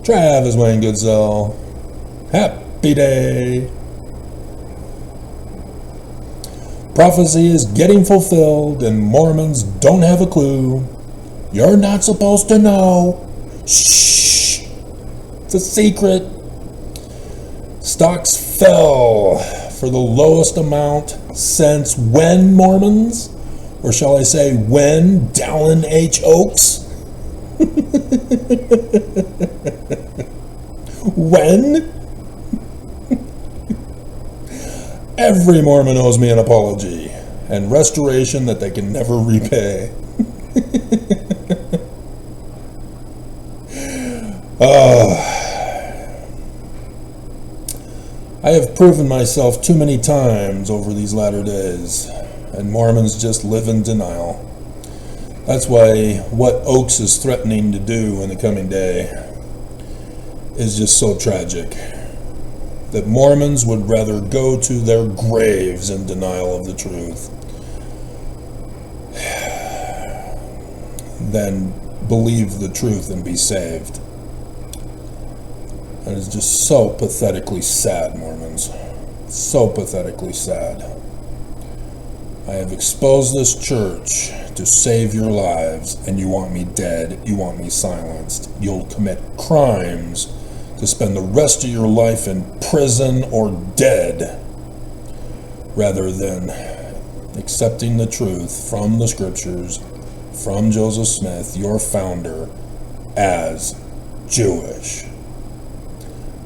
Travis Wayne Goodsell. Happy day. Prophecy is getting fulfilled and Mormons don't have a clue. You're not supposed to know. Shh. It's a secret. Stocks fell for the lowest amount since when, Mormons? Or shall I say when, Dallin H. Oaks? When? Every Mormon owes me an apology and restoration that they can never repay. I have proven myself too many times over these latter days, and Mormons just live in denial. That's why what Oaks is threatening to do in the coming day is just so tragic. That Mormons would rather go to their graves in denial of the truth than believe the truth and be saved. That is just so pathetically sad, Mormons. So pathetically sad. I have exposed this church to save your lives, and you want me dead, you want me silenced. You'll commit crimes to spend the rest of your life in prison or dead, rather than accepting the truth from the scriptures, from Joseph Smith, your founder, as Jewish.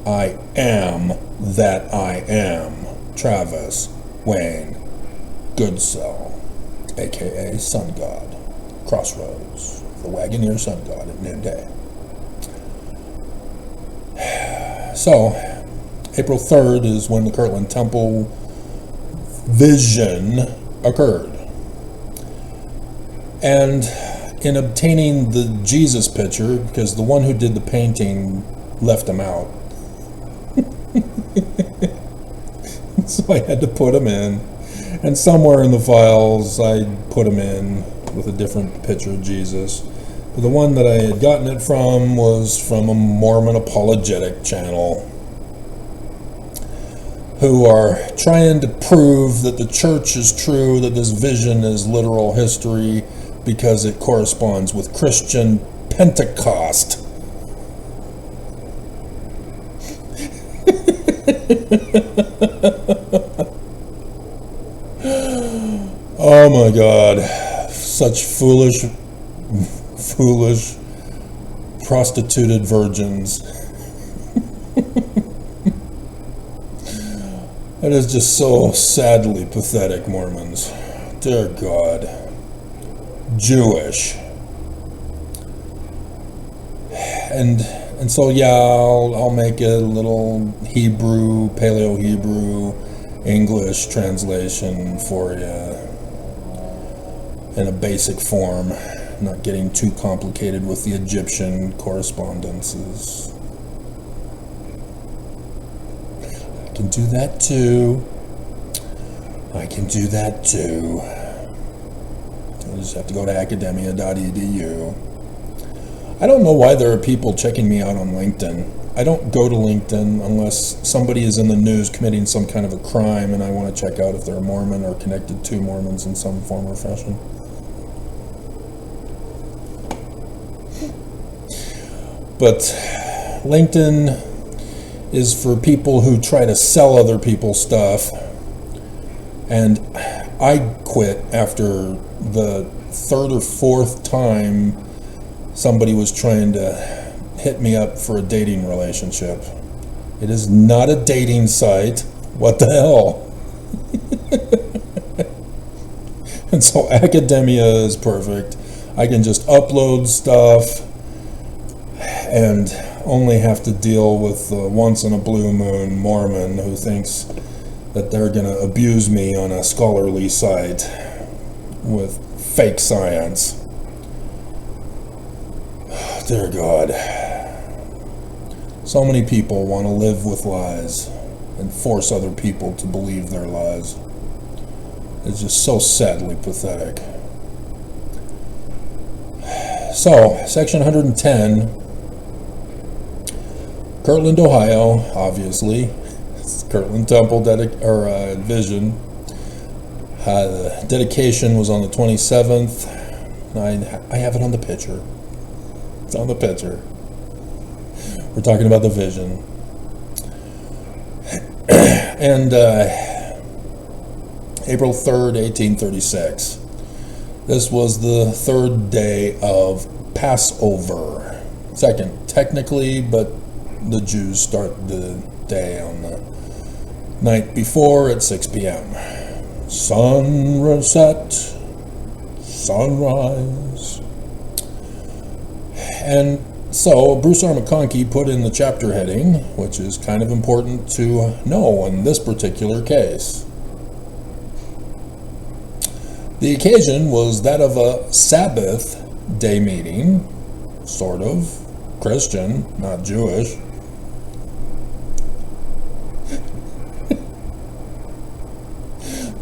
I am that I am, Travis Wayne Goodsell, aka Sun God, Crossroads, the Wagoneer Sun God at noonday. So, April 3rd is when the Kirtland Temple vision occurred. And in obtaining the Jesus picture, because the one who did the painting left him out, so I had to put him in. And somewhere in the files, I put him in with a different picture of Jesus. But the one that I had gotten it from was from a Mormon apologetic channel who are trying to prove that the church is true, that this vision is literal history because it corresponds with Christian Pentecost. Oh my God, such foolish prostituted virgins. It is just so sadly pathetic, Mormons. Dear God. Jewish. And so yeah, I'll make a little Hebrew, Paleo-Hebrew, English translation for you in a basic form, not getting too complicated with the Egyptian correspondences. I can do that too. I just have to go to academia.edu. I don't know why there are people checking me out on LinkedIn. I don't go to LinkedIn unless somebody is in the news committing some kind of a crime and I want to check out if they're a Mormon or connected to Mormons in some form or fashion. But LinkedIn is for people who try to sell other people stuff. And I quit after the third or fourth time somebody was trying to hit me up for a dating relationship. It is not a dating site. What the hell? And so academia is perfect. I can just upload stuff and only have to deal with the once in a blue moon Mormon who thinks that they're going to abuse me on a scholarly site with fake science. Dear God. So many people want to live with lies and force other people to believe their lies. It's just so sadly pathetic. So, Section 110 Kirtland, Ohio, obviously. It's Kirtland Temple vision. The dedication was on the 27th. I have it on the picture. It's on the picture. We're talking about the vision. And April 3rd, 1836. This was the third day of Passover. Second, technically, but the Jews start the day on the night before at 6 p.m. Sunset, sunrise. And so Bruce R. McConkie put in the chapter heading, which is kind of important to know in this particular case. The occasion was that of a Sabbath day meeting, sort of, Christian, not Jewish.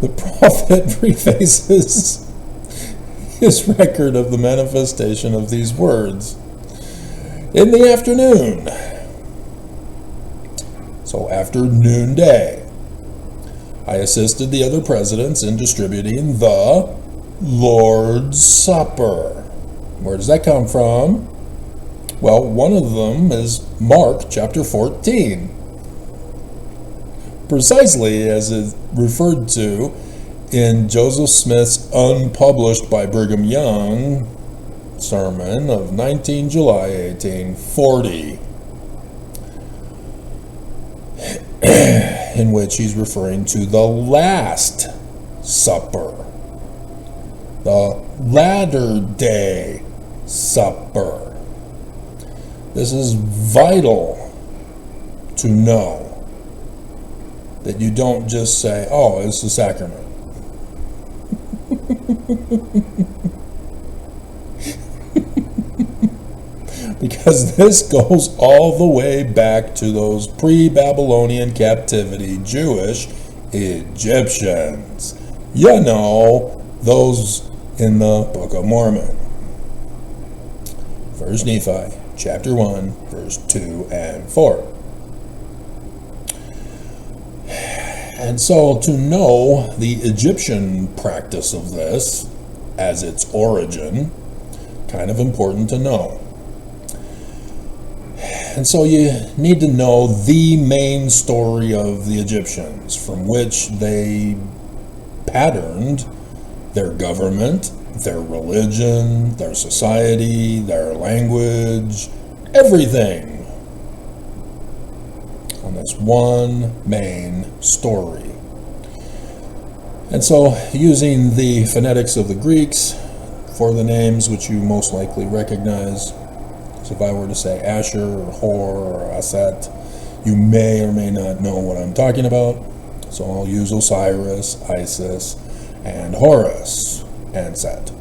The prophet prefaces his record of the manifestation of these words. In the afternoon, so after noonday, I assisted the other presidents in distributing the Lord's Supper. Where does that come from? Well, one of them is Mark chapter 14. Precisely as is referred to in Joseph Smith's unpublished by Brigham Young sermon of 19 July 1840, in which he's referring to the Last Supper, the Latter Day Supper. This is vital to know, that you don't just say, oh, it's the sacrament. Because this goes all the way back to those pre-Babylonian captivity Jewish Egyptians. You know, those in the Book of Mormon. 1 Nephi, chapter 1, verse 2 and 4. And so to know the Egyptian practice of this as its origin, kind of important to know. And so you need to know the main story of the Egyptians, from which they patterned their government, their religion, their society, their language, everything on this one main story. And so using the phonetics of the Greeks for the names, which you most likely recognize, so if I were to say Asher or Hor or Aset, you may or may not know what I'm talking about. So I'll use Osiris, Isis, and Horus, and Set.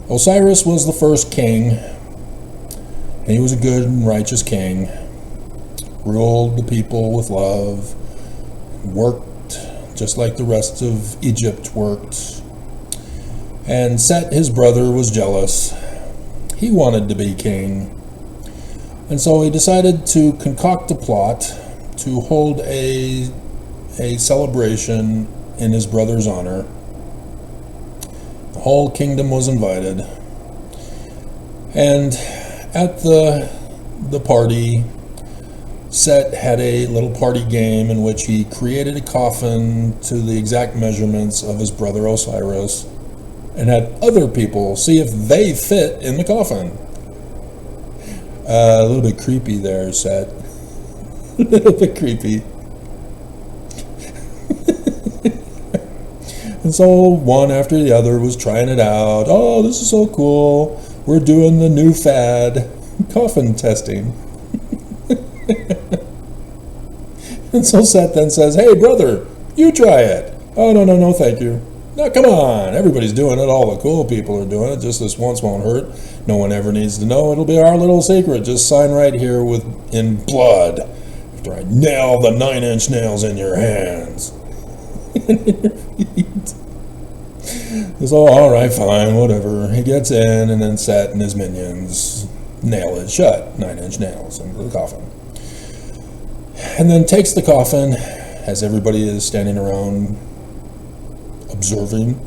Osiris was the first king, and he was a good and righteous king, ruled the people with love, worked just like the rest of Egypt worked. And Set, his brother, was jealous. He wanted to be king. And so he decided to concoct a plot to hold a celebration in his brother's honor. The whole kingdom was invited. And at the party, Set had a little party game in which he created a coffin to the exact measurements of his brother Osiris, and had other people see if they fit in the coffin. A little bit creepy there, Set. A little bit creepy. And so one after the other was trying it out. Oh, this is so cool. We're doing the new fad, coffin testing. And so Set then says, hey, brother, you try it. Oh, no, thank you. No, come on, everybody's doing it. All the cool people are doing it. Just this once won't hurt. No one ever needs to know. It'll be our little secret. Just sign right here in blood after I nail the 9-inch nails in your hands and in your feet. So, all right, fine, whatever. He gets in, and then Set and his minions, nail it shut, 9-inch nails into the coffin. And then takes the coffin, as everybody is standing around observing,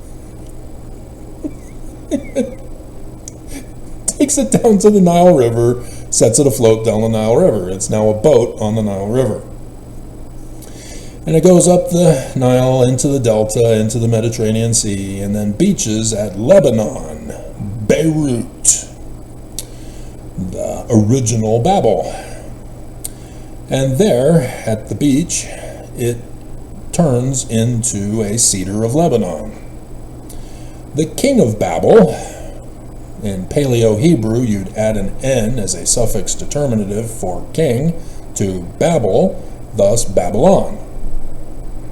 takes it down to the Nile River, sets it afloat down the Nile River. It's now a boat on the Nile River. And it goes up the Nile into the Delta, into the Mediterranean Sea, and then beaches at Lebanon, Beirut, the original Babel. And there, at the beach, it turns into a cedar of Lebanon. The king of Babel, in Paleo-Hebrew, you'd add an N as a suffix determinative for king to Babel, thus Babylon.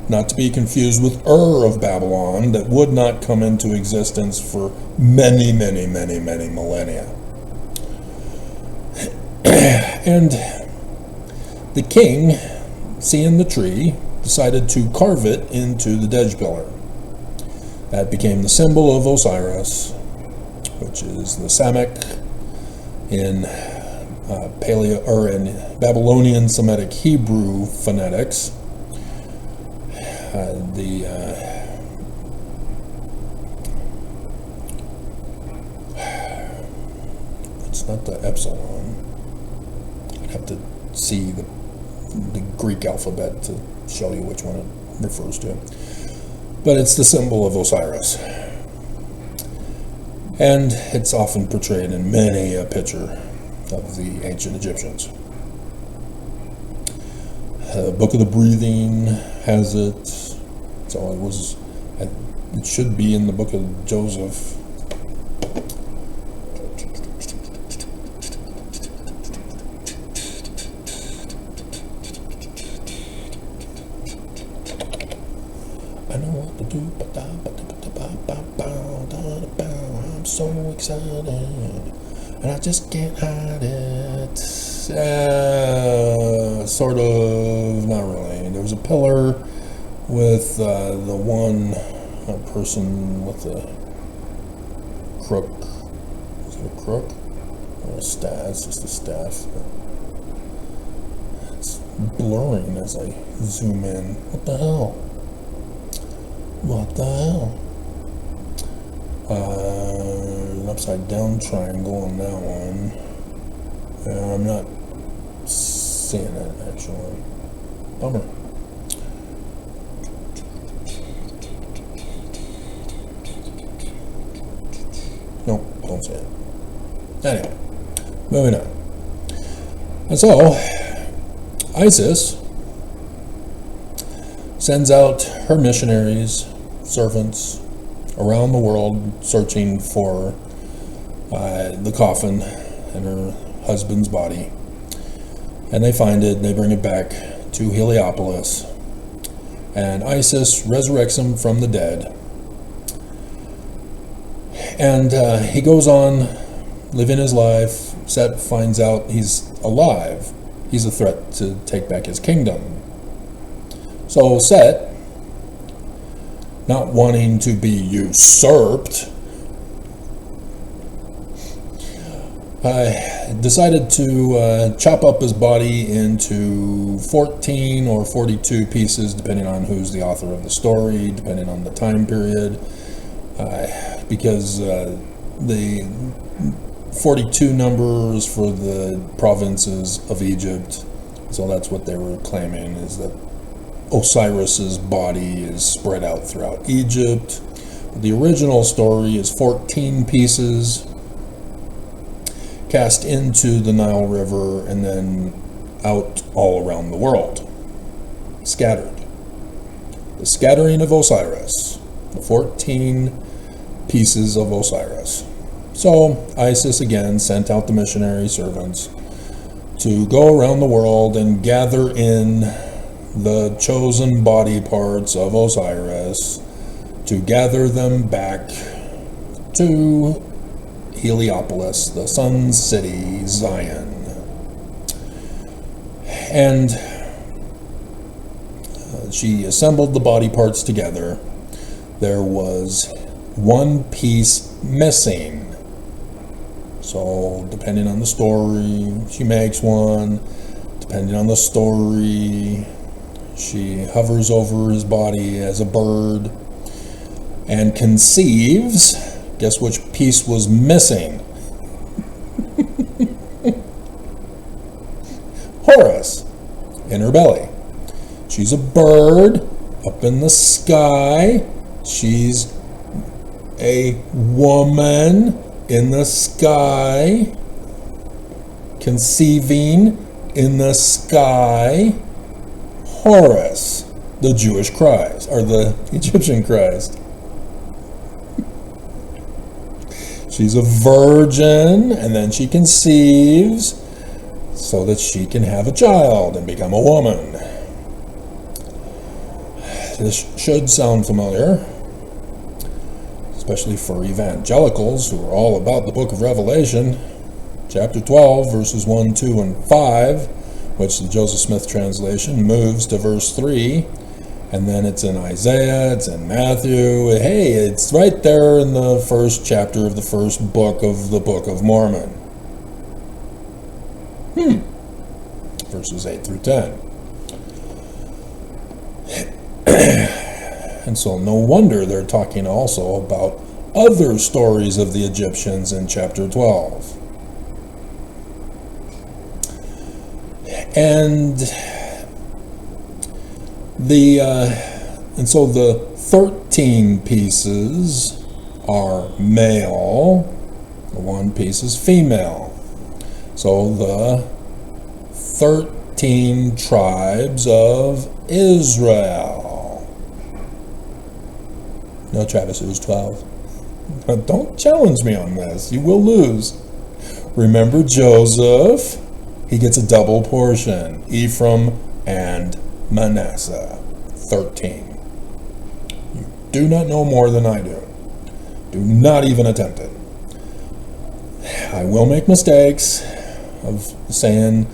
Not to be confused with of Babylon, that would not come into existence for many, many, many, many millennia. And the king, seeing the tree, decided to carve it into the Dej pillar. That became the symbol of Osiris, which is the Samek in in Babylonian Semitic Hebrew phonetics. It's not the epsilon. I'd have to see the Greek alphabet to show you which one it refers to. But it's the symbol of Osiris. And it's often portrayed in many a picture of the ancient Egyptians. Book of the Breathing has it. So it should be in the book of Joseph. I know what to do, I'm so excited, and I just can't hide it. Sort of, not really. There was a pillar with the one person with the crook. Is it a crook? Or a staff? It's just a staff. It's blurring as I zoom in. What the hell? What the hell? An upside down triangle on that one. I'm not seeing it actually. Bummer. Nope, don't see it. Anyway, moving on. And so, ISIS sends out her missionaries, servants, around the world searching for the coffin and her husband's body. And they find it, and they bring it back to Heliopolis. And Isis resurrects him from the dead. And he goes on living his life. Set finds out he's alive. He's a threat to take back his kingdom. So Set, not wanting to be usurped, decided to chop up his body into 14 or 42 pieces, depending on who's the author of the story, depending on the time period, because the 42 numbers for the provinces of Egypt, so that's what they were claiming, is that Osiris's body is spread out throughout Egypt. The original story is 14 pieces cast into the Nile River and then out all around the world, scattered. The scattering of Osiris, the 14 pieces of Osiris. So Isis again sent out the missionary servants to go around the world and gather in the chosen body parts of Osiris, to gather them back to Heliopolis, the sun city, Zion. And she assembled the body parts together. There was one piece missing. So depending on the story, she makes one. Depending on the story, she hovers over his body as a bird and conceives. Guess which piece was missing? Horus in her belly. She's a bird up in the sky. She's a woman in the sky, conceiving in the sky. Horus, the Jewish Christ, or the Egyptian Christ. She's a virgin, and then she conceives so that she can have a child and become a woman. This should sound familiar, especially for evangelicals who are all about the book of Revelation, chapter 12, verses 1, 2, and 5, which the Joseph Smith translation moves to verse 3, and then it's in Isaiah, it's in Matthew. Hey, it's right there in the first chapter of the first book of the Book of Mormon. Verses 8 through 10. And so no wonder they're talking also about other stories of the Egyptians in chapter 12. And so the 13 pieces are male, the one piece is female. So the 13 tribes of Israel. No, Travis, it was 12. Don't challenge me on this. You will lose. Remember Joseph? He gets a double portion. Ephraim and Manasseh. 13. You do not know more than I do. Do not even attempt it. I will make mistakes of saying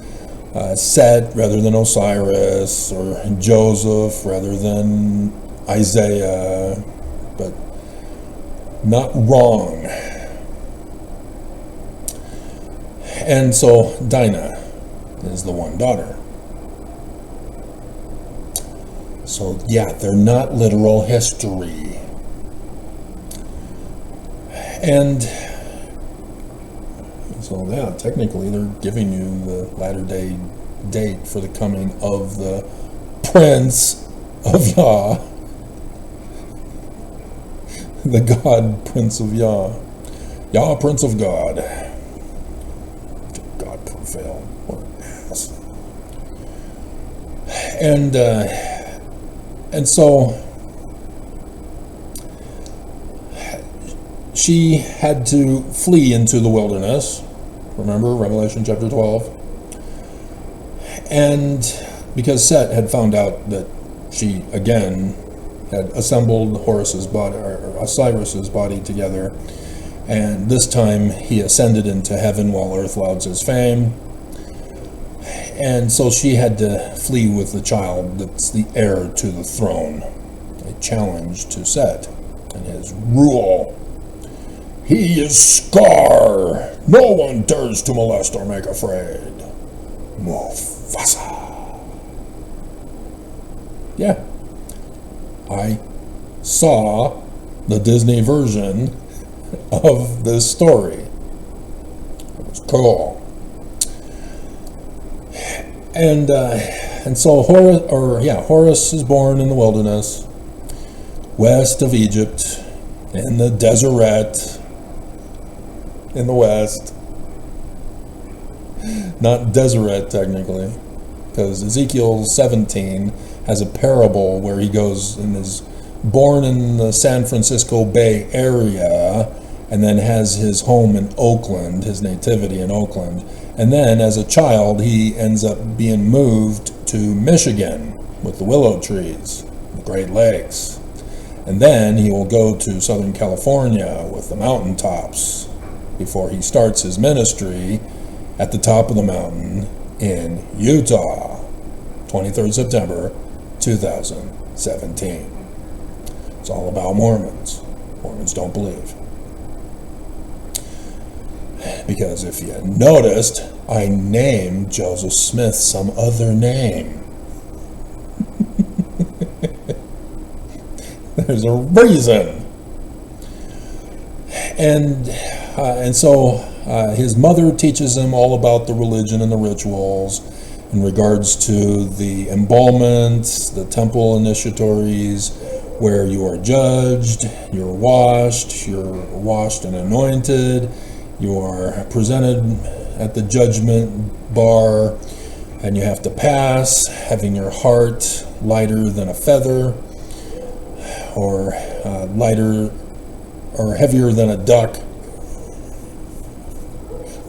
Set rather than Osiris, or Joseph rather than Isaiah, but not wrong. And so Dinah is the one daughter. So yeah, they're not literal history. And so yeah, technically they're giving you the latter day date for the coming of the Prince of Yah. The God Prince of Yah. Yah Prince of God. God prevail. What an ass. And so she had to flee into the wilderness. Remember Revelation chapter 12? And because Set had found out that she again had assembled Horus's body, or Osiris's body together, and this time he ascended into heaven while earth louds his fame. And so she had to flee with the child that's the heir to the throne, a challenge to Set and his rule. He is Scar. No one dares to molest or make afraid. Mufasa. Yeah. I saw the Disney version of this story. It was cool. And so Horus is born in the wilderness, west of Egypt, in the Deseret, in the west. Not Deseret, technically, because Ezekiel 17 has a parable where he goes and is born in the San Francisco Bay Area, and then has his home in Oakland, his nativity in Oakland. And then as a child, he ends up being moved to Michigan with the willow trees, the Great Lakes. And then he will go to Southern California with the mountaintops before he starts his ministry at the top of the mountain in Utah, 23rd September 2017. It's all about Mormons. Mormons don't believe. Because if you noticed, I named Joseph Smith some other name. There's a reason. And so his mother teaches him all about the religion and the rituals in regards to the embalments, the temple initiatories, where you are judged, you're washed and anointed, you are presented at the judgment bar, and you have to pass, having your heart lighter than a feather, or lighter or heavier than a duck.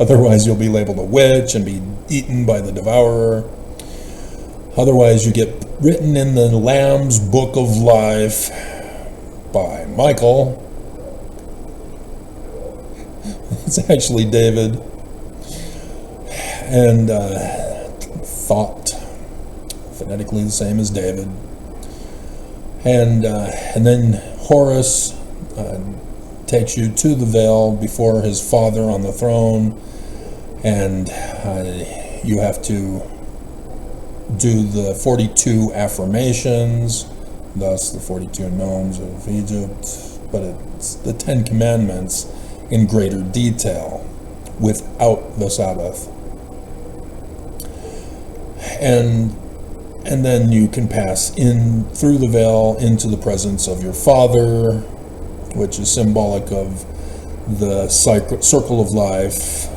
Otherwise, you'll be labeled a witch and be eaten by the devourer. Otherwise, you get written in the Lamb's Book of Life by Michael. It's actually David. And thought, phonetically the same as David. And then Horus takes you to the veil before his father on the throne, and you have to do the 42 affirmations, thus the 42 nomes of Egypt, but it's the 10 commandments in greater detail without the Sabbath. And then you can pass in through the veil into the presence of your Father, which is symbolic of the circle of life.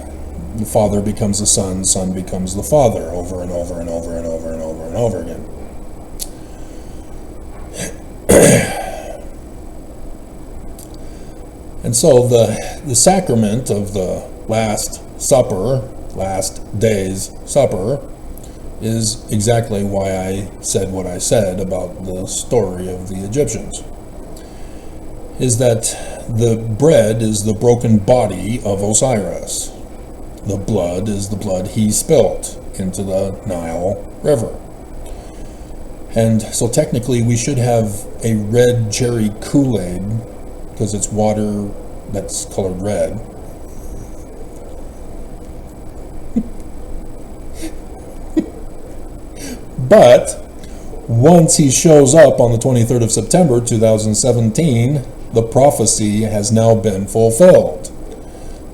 The Father becomes the Son, Son becomes the Father, over and over and over and over and over and over again. And so the sacrament of the Last Supper, last day's supper, is exactly why I said what I said about the story of the Egyptians. Is that the bread is the broken body of Osiris. The blood is the blood he spilt into the Nile River. And so technically we should have a red cherry Kool-Aid, because it's water that's colored red. But once he shows up on the 23rd of September 2017, the prophecy has now been fulfilled.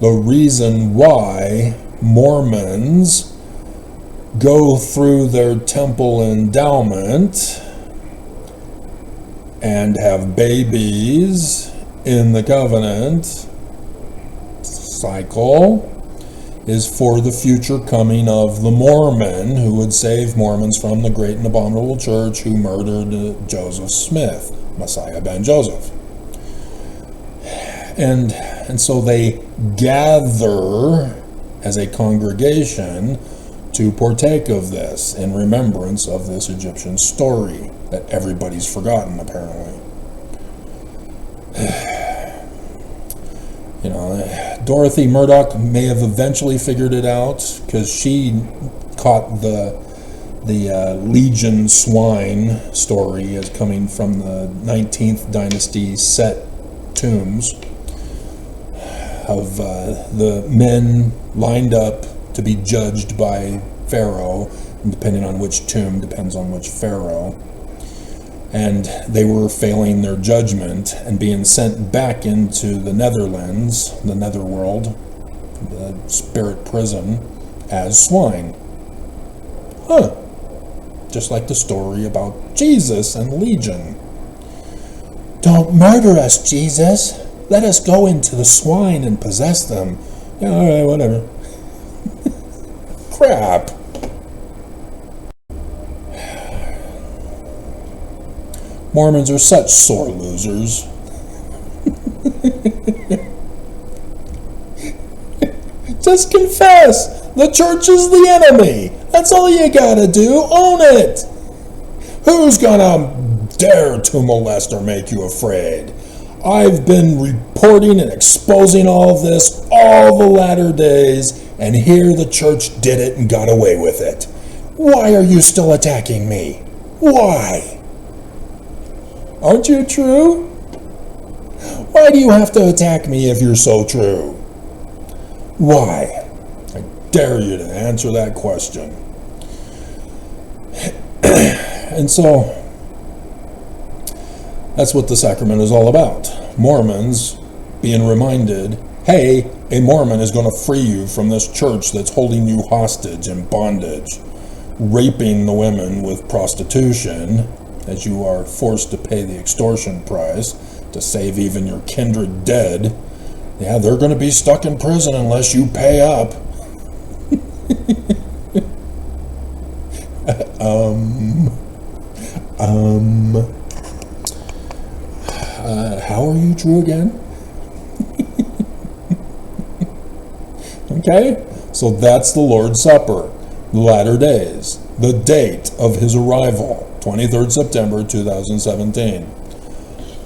The reason why Mormons go through their temple endowment and have babies in the covenant cycle is for the future coming of the Mormon who would save Mormons from the great and abominable church who murdered Joseph Smith, Messiah ben Joseph. And so they gather as a congregation to partake of this in remembrance of this Egyptian story that everybody's forgotten, apparently. You know, Dorothy Murdoch may have eventually figured it out, because she caught the Legion swine story as coming from the 19th dynasty Set tombs of the men lined up to be judged by Pharaoh, and depending on which tomb depends on which Pharaoh. And they were failing their judgment and being sent back into the Netherlands, the netherworld, the spirit prison, as swine. Huh. Just like the story about Jesus and Legion. Don't murder us, Jesus. Let us go into the swine and possess them. Yeah, all right, whatever. Crap. Mormons are such sore losers. Just confess. The church is the enemy. That's all you gotta do. Own it. Who's gonna dare to molest or make you afraid? I've been reporting and exposing all of this all the latter days, and here the church did it and got away with it. Why are you still attacking me? Why? Aren't you true? Why do you have to attack me if you're so true? Why? I dare you to answer that question. And so, that's what the sacrament is all about. Mormons being reminded, hey, a Mormon is going to free you from this church that's holding you hostage in bondage, raping the women with prostitution, as you are forced to pay the extortion price to save even your kindred dead. Yeah, they're going to be stuck in prison unless you pay up. How are you, Drew, again? Okay, so that's the Lord's Supper, the latter days, the date of his arrival, 23rd September 2017.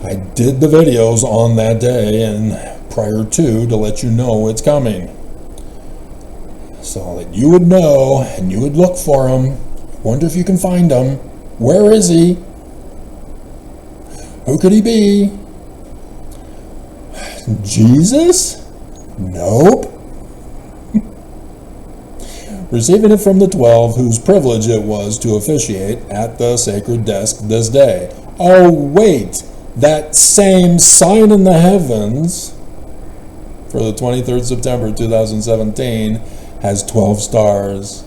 I did the videos on that day and prior to let you know it's coming, so that you would know and you would look for him. Wonder if you can find him. Where is he? Who could he be? Jesus? Nope. Receiving it from the 12, whose privilege it was to officiate at the sacred desk this day. Oh, wait, that same sign in the heavens for the 23rd September 2017 has 12 stars.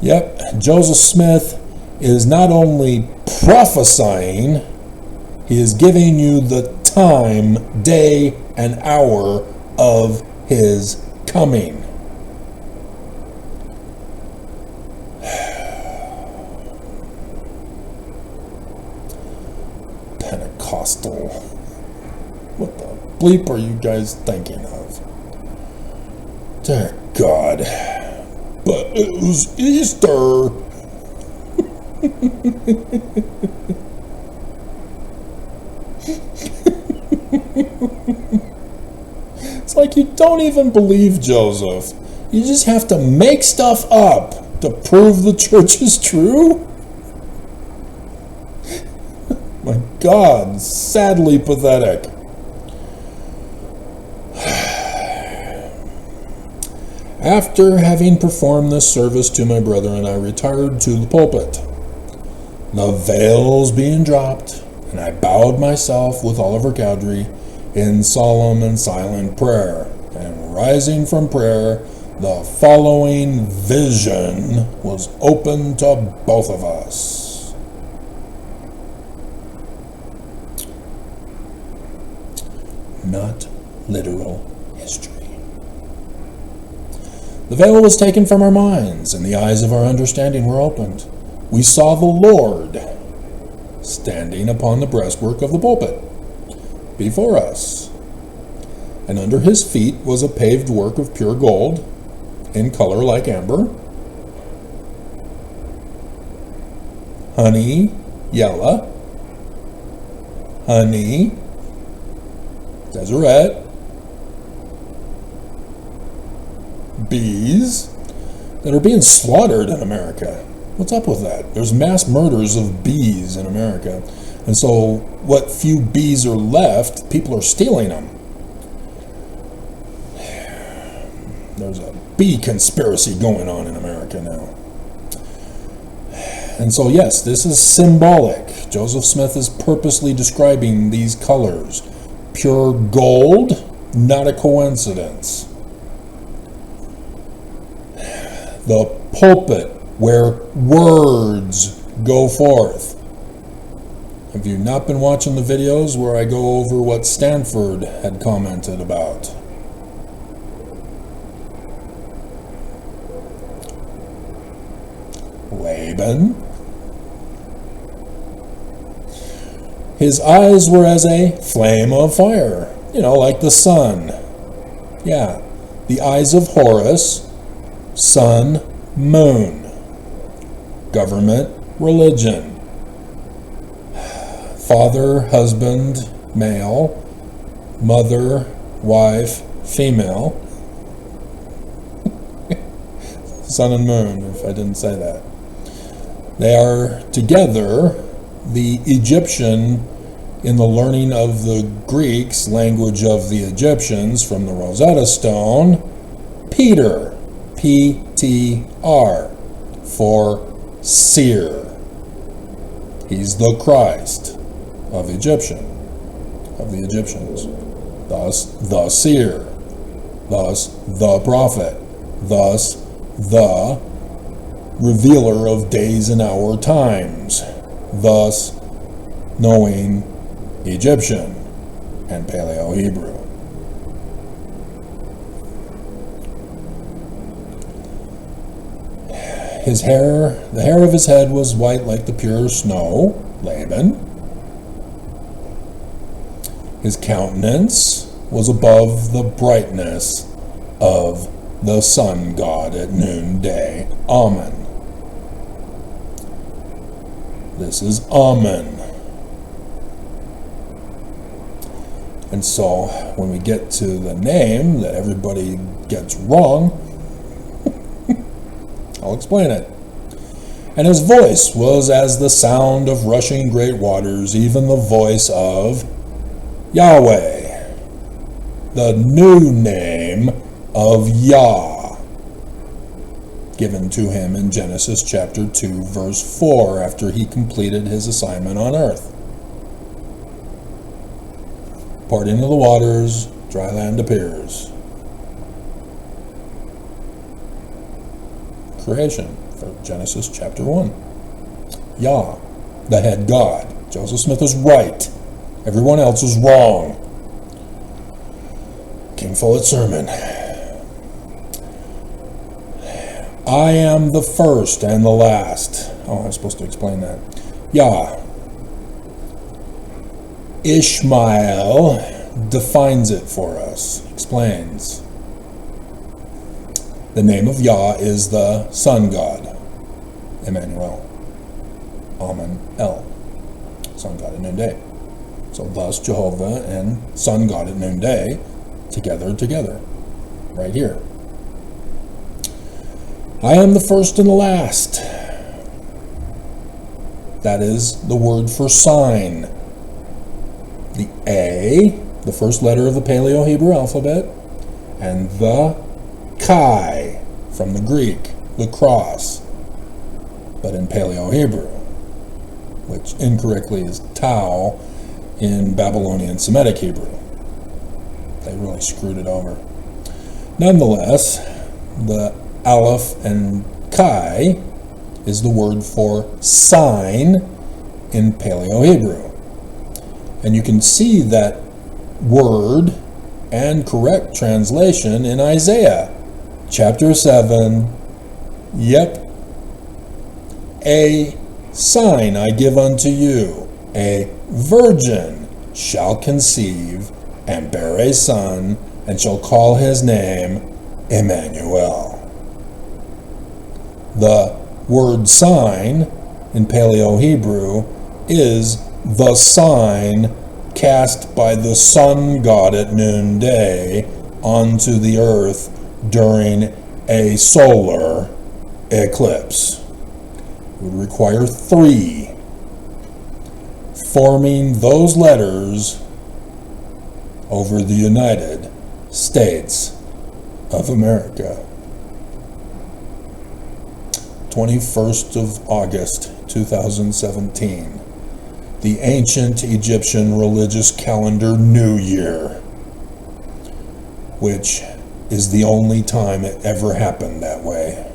Yep, Joseph Smith is not only prophesying, he is giving you the time, day, and hour of his coming. Pentecostal. What the bleep are you guys thinking of? Dear God. But it was Easter. It's like you don't even believe Joseph. You just have to make stuff up to prove the church is true. My God, sadly pathetic. After having performed this service to my brethren, I retired to the pulpit, the veils being dropped, and I bowed myself with Oliver Cowdery in solemn and silent prayer. And rising from prayer, the following vision was open to both of us. Not literal history. The veil was taken from our minds, and the eyes of our understanding were opened. We saw the Lord standing upon the breastwork of the pulpit before us, and under his feet was a paved work of pure gold, in color like amber, honey, yellow, honey, Deseret, bees that are being slaughtered in America. What's up with that? There's mass murders of bees in America. And so what few bees are left, people are stealing them. There's a bee conspiracy going on in America now. And so yes, this is symbolic. Joseph Smith is purposely describing these colors. Pure gold, not a coincidence. The pulpit where words go forth. Have you not been watching the videos where I go over what Stanford had commented about? Laban. His eyes were as a flame of fire, like the sun. Yeah, the eyes of Horus, sun, moon. Government, religion. Father, husband, male. Mother, wife, female. Sun and moon, if I didn't say that. They are together the Egyptian In the learning of the Greeks, language of the Egyptians from the Rosetta Stone, Peter, P-T-R, for seer. He's the Christ of the Egyptians. Thus, the seer. Thus, the prophet. Thus, the revealer of days and hour times. Thus, knowing Egyptian and Paleo-Hebrew. The hair of his head was white like the pure snow, Laban. His countenance was above the brightness of the sun god at noonday, Amen. This is Amen. And so, when we get to the name that everybody gets wrong, I'll explain it. And his voice was as the sound of rushing great waters, even the voice of Yahweh, the new name of Yah, given to him in Genesis chapter 2, verse 4, after he completed his assignment on earth. Parting of the waters, dry land appears. Creation, for Genesis chapter 1. Yah, the head God. Joseph Smith is right. Everyone else is wrong. King Follett sermon. I am the first and the last. Oh, I'm supposed to explain that. Yah. Ishmael defines it for us, explains. The name of Yah is the sun god, Emmanuel, Amen El, sun god at noonday. So thus Jehovah and sun god at noonday, together, right here. I am the first and the last. That is the word for sign. The A, the first letter of the Paleo-Hebrew alphabet, and the Chi, from the Greek, the cross, but in Paleo-Hebrew, which incorrectly is Tau in Babylonian Semitic Hebrew. They really screwed it over. Nonetheless, the Aleph and Chi is the word for sign in Paleo-Hebrew. And you can see that word and correct translation in Isaiah chapter 7. Yep. A sign I give unto you, a virgin shall conceive and bear a son, and shall call his name Emmanuel. The word sign in Paleo-Hebrew is the sign cast by the sun god at noonday onto the earth during a solar eclipse. It would require 3, forming those letters over the United States of America. 21st of August, 2017. The ancient Egyptian religious calendar New Year, which is the only time it ever happened that way.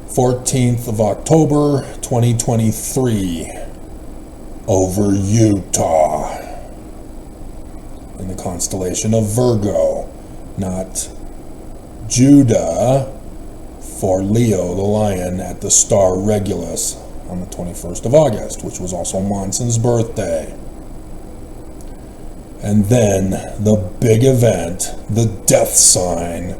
14th of October, 2023, over Utah, in the constellation of Virgo, not Judah, for Leo the lion at the star Regulus on the 21st of August, which was also Monson's birthday. And then the big event, the death sign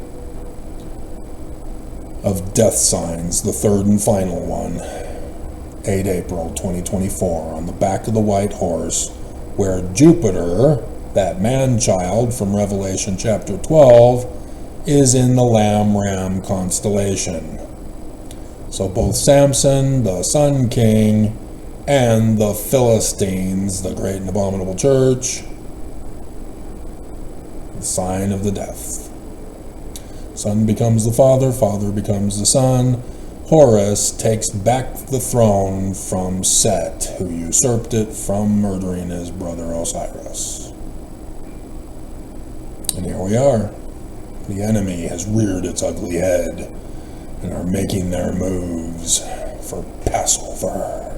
of death signs, the third and final one, 8 April 2024, on the back of the white horse, where Jupiter, that man-child from Revelation chapter 12, is in the Lamb-Ram constellation. So both Samson, the Sun King, and the Philistines, the great and abominable church, the sign of the death. Son becomes the father, father becomes the son. Horus takes back the throne from Set, who usurped it from murdering his brother Osiris. And here we are. The enemy has reared its ugly head and are making their moves for Passover.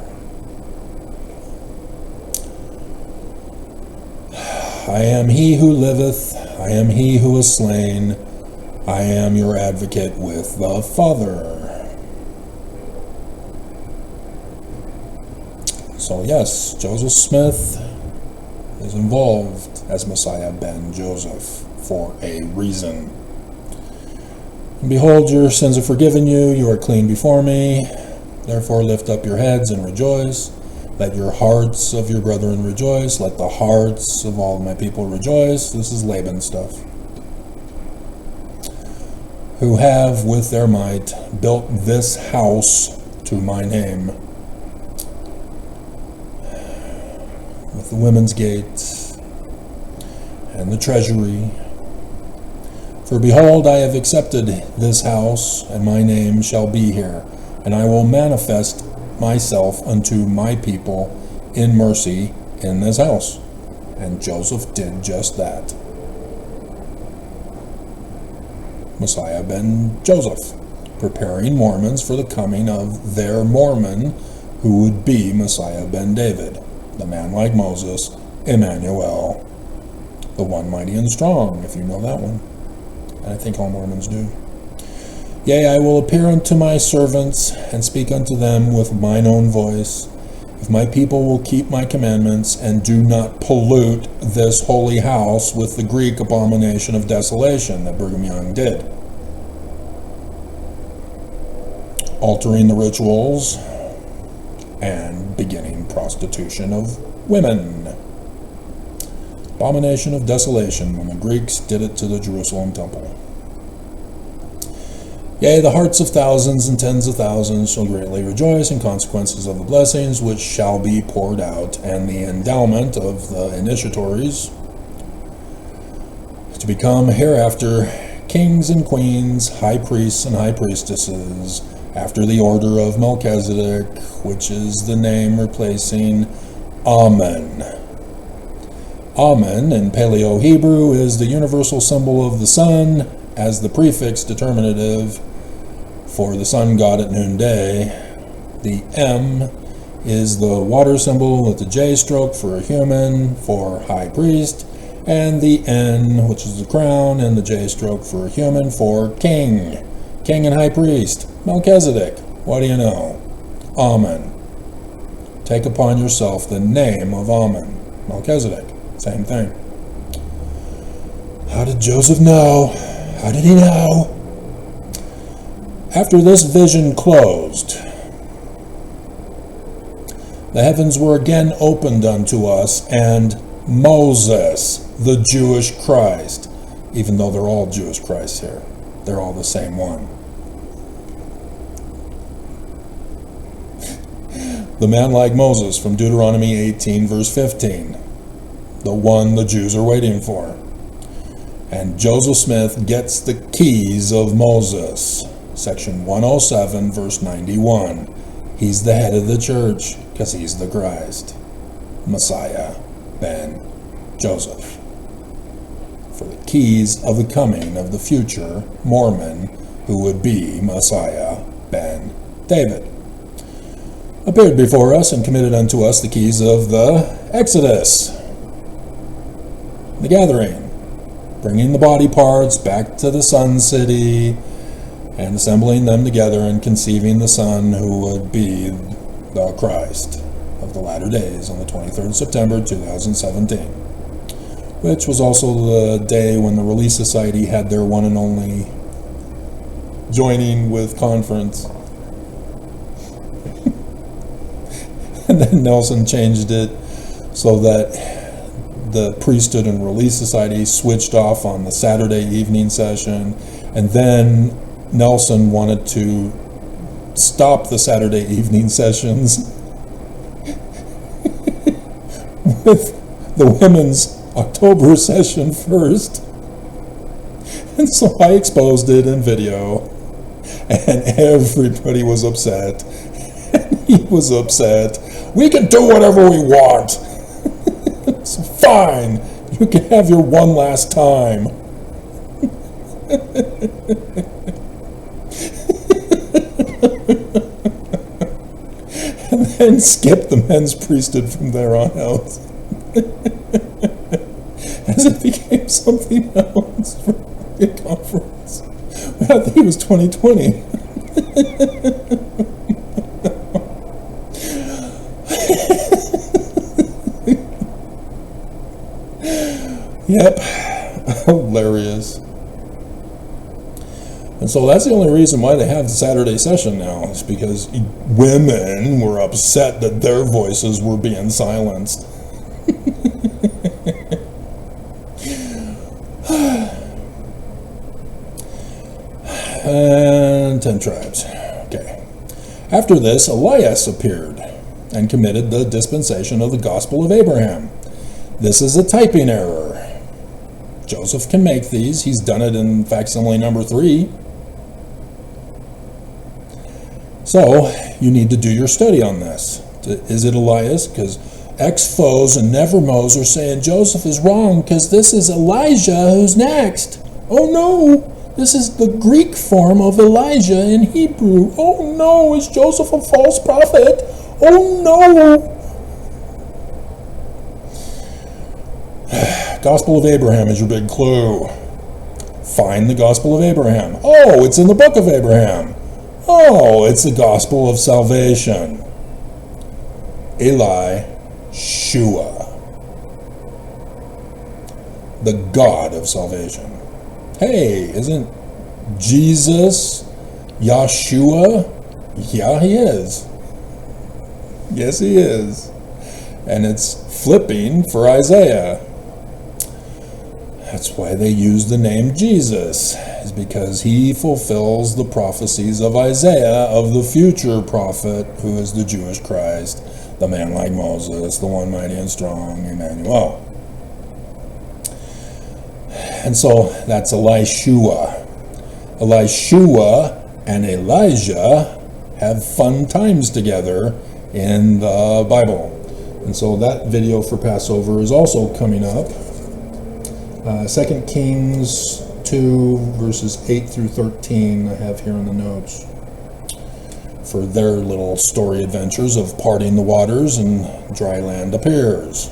I am he who liveth, I am he who is slain, I am your advocate with the Father. So yes, Joseph Smith is involved as Messiah ben Joseph for a reason. And behold, your sins are forgiven you, you are clean before me. Therefore lift up your heads and rejoice. Let your hearts of your brethren rejoice. Let the hearts of all my people rejoice. This is Laban stuff. Who have with their might built this house to my name, with the women's gate and the treasury. For behold, I have accepted this house, and my name shall be here, and I will manifest myself unto my people in mercy in this house. And Joseph did just that. Messiah ben Joseph, preparing Mormons for the coming of their Mormon, who would be Messiah ben David, the man like Moses, Emmanuel, the one mighty and strong, if you know that one. And I think all Mormons do. Yea, I will appear unto my servants, and speak unto them with mine own voice, if my people will keep my commandments, and do not pollute this holy house with the Greek abomination of desolation that Brigham Young did. Altering the rituals, and beginning prostitution of women. Abomination of desolation, when the Greeks did it to the Jerusalem temple. Yea, the hearts of thousands and tens of thousands shall greatly rejoice in consequences of the blessings which shall be poured out, and the endowment of the initiatories to become hereafter kings and queens, high priests and high priestesses, after the order of Melchizedek, which is the name replacing Amen. Amen in Paleo-Hebrew is the universal symbol of the sun, as the prefix determinative for the sun god at noonday. The M is the water symbol with the J stroke for a human, for high priest, and the N, which is the crown, and the J stroke for a human, for king. King and high priest. Melchizedek. What do you know? Amen. Take upon yourself the name of Amen. Melchizedek. Same thing. How did Joseph know? How did he know? After this vision closed, the heavens were again opened unto us, and Moses, the Jewish Christ, even though they're all Jewish Christs here, they're all the same one. The man like Moses from Deuteronomy 18, verse 15, the one the Jews are waiting for. And Joseph Smith gets the keys of Moses, section 107, verse 91. He's the head of the church because he's the Christ, Messiah ben Joseph, for the keys of the coming of the future Mormon, who would be Messiah ben David, appeared before us and committed unto us the keys of the Exodus, the gathering, bringing the body parts back to the Sun City and assembling them together and conceiving the Son, who would be the Christ of the latter days on the 23rd of September 2017, which was also the day when the Relief Society had their one and only joining with conference. And then Nelson changed it so that the Priesthood and Relief Society switched off on the Saturday evening session, and then Nelson wanted to stop the Saturday evening sessions with the women's October session first. And so I exposed it in video, and everybody was upset. And he was upset. We can do whatever we want. So fine, you can have your one last time. And then skip the men's priesthood from there on out. As it became something else for a conference. I think it was 2020. Yep, hilarious. And so that's the only reason why they have the Saturday session now, is because women were upset that their voices were being silenced. And 10 tribes. Okay. After this, Elias appeared and committed the dispensation of the gospel of Abraham. This is a typing error. Joseph can make these. He's done it in facsimile number 3. So, you need to do your study on this. Is it Elias? Because ex-foes and never-mos are saying Joseph is wrong because this is Elijah who's next. Oh no! This is the Greek form of Elijah in Hebrew. Oh no! Is Joseph a false prophet? Oh no! Gospel of Abraham is your big clue. Find the Gospel of Abraham. Oh, it's in the book of Abraham. Oh, it's the gospel of salvation. Eli-Shua, the God of salvation. Hey, isn't Jesus Yahshua? Yeah, he is. Yes, he is. And it's flipping for Isaiah. That's why they use the name Jesus, is because he fulfills the prophecies of Isaiah of the future prophet who is the Jewish Christ, the man like Moses, the one mighty and strong, Emmanuel. And so that's Elishua. Elishua and Elijah have fun times together in the Bible. And so that video for Passover is also coming up. 2 Kings 2, verses 8 through 13, I have here in the notes, for their little story adventures of parting the waters and dry land appears,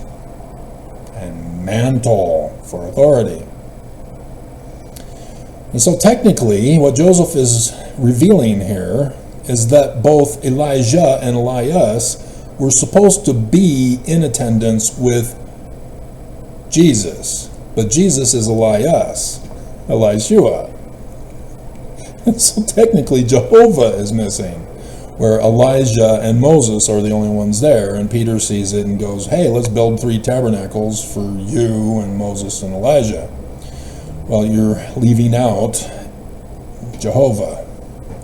and mantle for authority. And so technically, what Joseph is revealing here is that both Elijah and Elias were supposed to be in attendance with Jesus. But Jesus is Elias, Elishua. And so technically Jehovah is missing, where Elijah and Moses are the only ones there, and Peter sees it and goes, hey, let's build 3 tabernacles for you and Moses and Elijah. Well, you're leaving out Jehovah,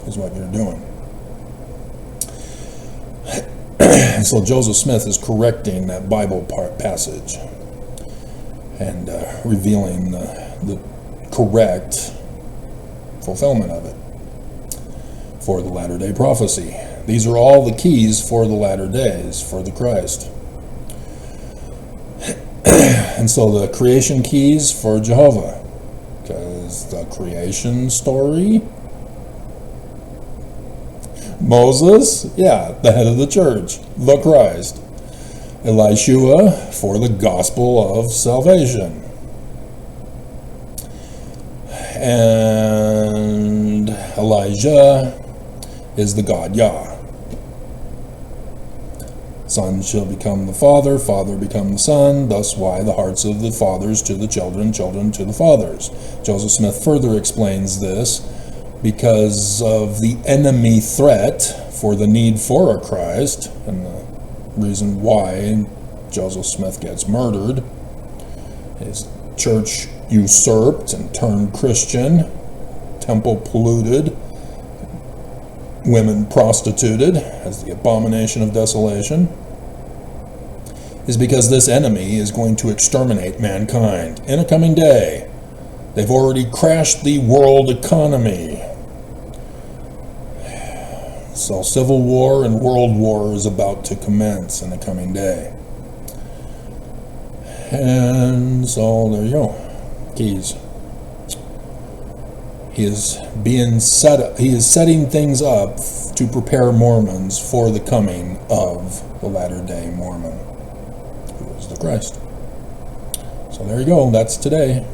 is what you're doing. And so Joseph Smith is correcting that Bible passage and revealing the correct fulfillment of it for the latter-day prophecy. These are all the keys for the latter days, for the Christ. And so the creation keys for Jehovah, because the creation story, Moses, yeah, the head of the church, the Christ. Elishua for the gospel of salvation. And Elijah is the God Yah. Son shall become the father, father become the son, thus why the hearts of the fathers to the children, children to the fathers. Joseph Smith further explains this because of the enemy threat for the need for a Christ, and the reason why Joseph Smith gets murdered, his church usurped and turned Christian, temple polluted, women prostituted as the abomination of desolation, is because this enemy is going to exterminate mankind in a coming day. They've already crashed the world economy. So civil war and world war is about to commence in the coming day. And so there you go. Keys. He is setting things up to prepare Mormons for the coming of the latter-day Mormon, who is the Christ. So there you go. That's today.